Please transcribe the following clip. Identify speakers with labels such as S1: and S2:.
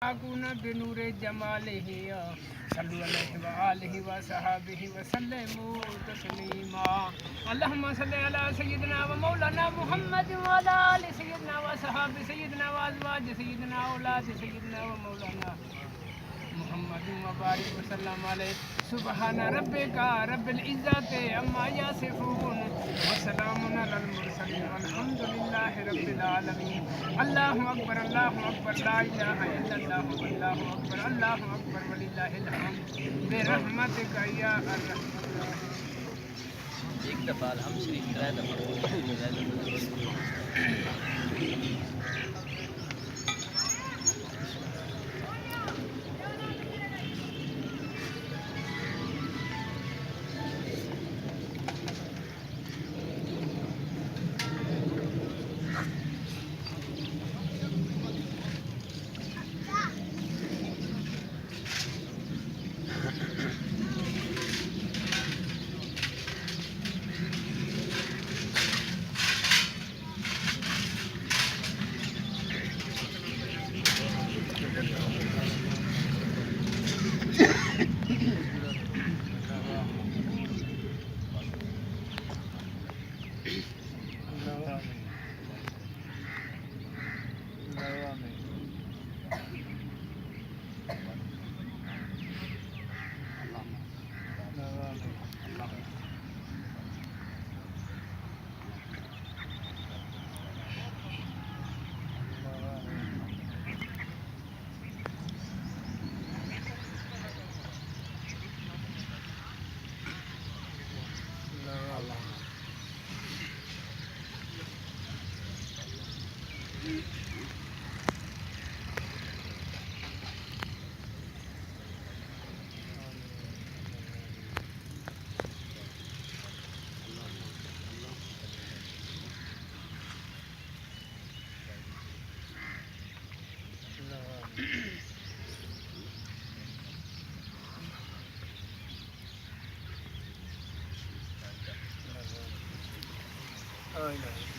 S1: आकुना बिनूरे जमालिही सल्लु अलैहि व आलिहि व सहाबिहि व सल्लमु तस्लीमा। अल्लाहुम्मा सल्लि अला सय्यिदिना व मौलाना मुहम्मद व अला आलि सय्यिदिना व सहाबि सय्यिदिना व अज़वाज सय्यिदिना व औलाद सय्यिदिना व मौलाना मुहम्मद व बारिक व सल्लम अलैहि। सुब्हान रब्बिका रब्बिल इज़्ज़ति अम्मा यसिफून व सलामुन अलल मुरसलीन वल्हम्दुलिल्लाहि रब्बिल आलमीन। अल्लाहु अकबर ला इलाहा इल्लल्लाहु वल्लाहु अकबर वलिल्लाहिल हम्द बिरहमतिका या अर्हमर राहिमीन।
S2: एक दफ़ा हम शरीफ त्रै दफ़ा
S1: Oh, no.